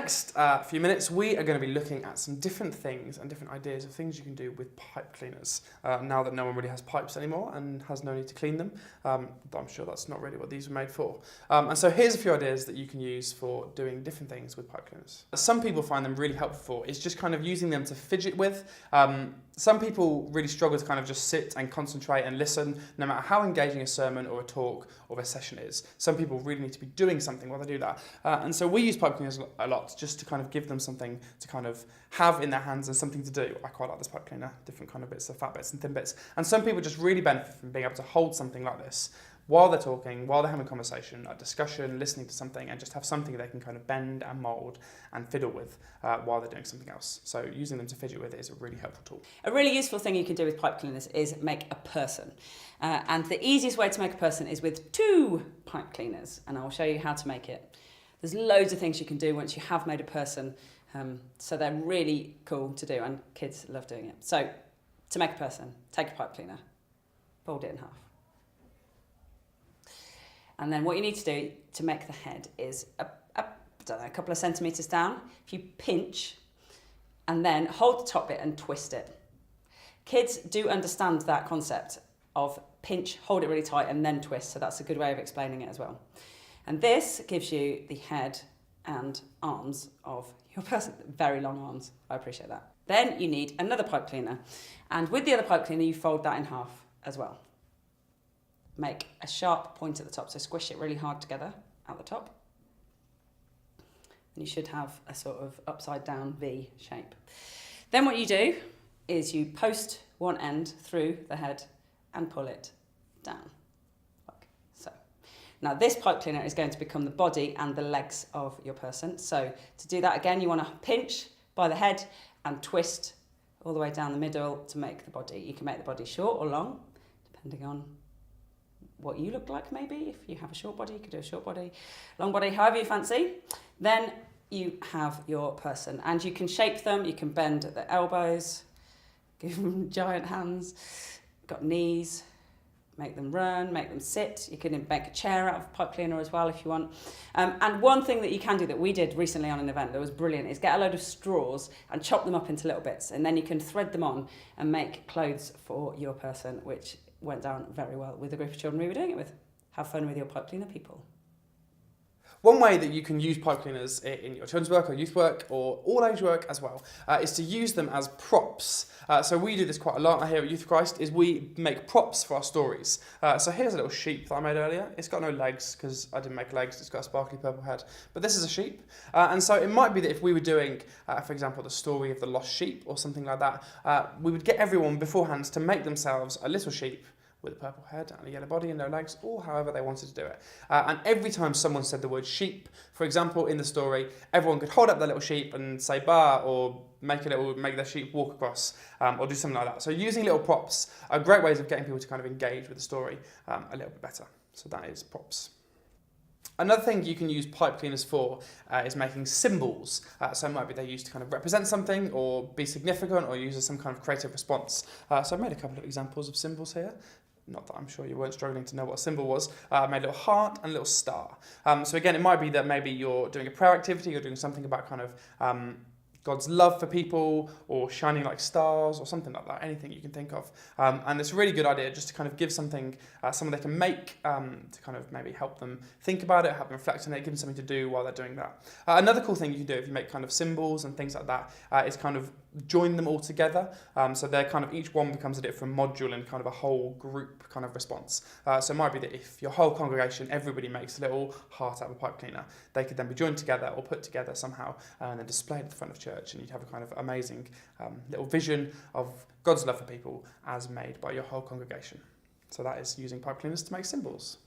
next few minutes, we are going to be looking at some different things and different ideas of things you can do with pipe cleaners. Now that no one really has pipes anymore and has no need to clean them, I'm sure that's not really what these were made for. And so here's a few ideas that you can use for doing different things with pipe cleaners. Some people find them really helpful. It's just kind of using them to fidget with. Some people really struggle to kind of just sit and concentrate and listen, no matter how engaging a sermon or a talk or a session is. Some people really need to be doing something while they do that. And so we use pipe cleaners a lot just to kind of give them something to kind of have in their hands and something to do. I quite like this pipe cleaner, different kind of bits, the fat bits and thin bits. And some people just really benefit from being able to hold something like this while they're talking, while they're having a conversation, a discussion, listening to something, and just have something they can kind of bend and mould and fiddle with while they're doing something else. So using them to fidget with is a really helpful tool. A really useful thing you can do with pipe cleaners is make a person. And the easiest way to make a person is with 2 pipe cleaners, and I'll show you how to make it. There's loads of things you can do once you have made a person, so they're really cool to do, and kids love doing it. So to make a person, take a pipe cleaner, fold it in half. And then what you need to do to make the head is, a couple of centimetres down. If you pinch and then hold the top bit and twist it. Kids do understand that concept of pinch, hold it really tight and then twist. So that's a good way of explaining it as well. And this gives you the head and arms of your person. Very long arms, I appreciate that. Then you need another pipe cleaner. And with the other pipe cleaner, you fold that in half as well. Make a sharp point at the top, so squish it really hard together at the top. And you should have a sort of upside down V shape. Then what you do is you post one end through the head and pull it down, like so. Now this pipe cleaner is going to become the body and the legs of your person. So to do that again, you want to pinch by the head and twist all the way down the middle to make the body. You can make the body short or long, depending on what you look like maybe. If you have a short body, you could do a short body, long body, however you fancy. Then you have your person and you can shape them, you can bend at the elbows, give them giant hands, got knees, make them run, make them sit. You can make a chair out of a pipe cleaner as well if you want. And one thing that you can do that we did recently on an event that was brilliant is get a load of straws and chop them up into little bits, and then you can thread them on and make clothes for your person, which went down very well with the group of children we were doing it with. Have fun with your pipe cleaner, people. One way that you can use pipe cleaners in your children's work or youth work or all age work as well is to use them as props. So we do this quite a lot here at Youth of Christ, is we make props for our stories. So here's a little sheep that I made earlier. It's got no legs because I didn't make legs, it's got a sparkly purple head. But this is a sheep. And so it might be that if we were doing, for example, the story of the lost sheep or something like that, we would get everyone beforehand to make themselves a little sheep with a purple head and a yellow body and no legs, or however they wanted to do it. And every time someone said the word sheep, for example, in the story, everyone could hold up their little sheep and say "ba" or make their sheep walk across, or do something like that. So using little props are great ways of getting people to kind of engage with the story a little bit better. So that is props. Another thing you can use pipe cleaners for is making symbols. So it might be they're used to kind of represent something or be significant or use as some kind of creative response. So I've made a couple of examples of symbols here. Not that I'm sure you weren't struggling to know what a symbol was. I made a little heart and a little star. So again, it might be that maybe you're doing a prayer activity, you're doing something about kind of God's love for people, or shining like stars, or something like that, anything you can think of. And it's a really good idea just to kind of give something, someone they can make to kind of maybe help them think about it, help them reflect on it, give them something to do while they're doing that. Another cool thing you can do if you make kind of symbols and things like that is kind of join them all together. So they're kind of, each one becomes a different module in kind of a whole group kind of response. So it might be that if your whole congregation, everybody makes a little heart out of a pipe cleaner, they could then be joined together or put together somehow and then displayed at the front of church, and you'd have a kind of amazing little vision of God's love for people as made by your whole congregation. So that is using pipe cleaners to make symbols.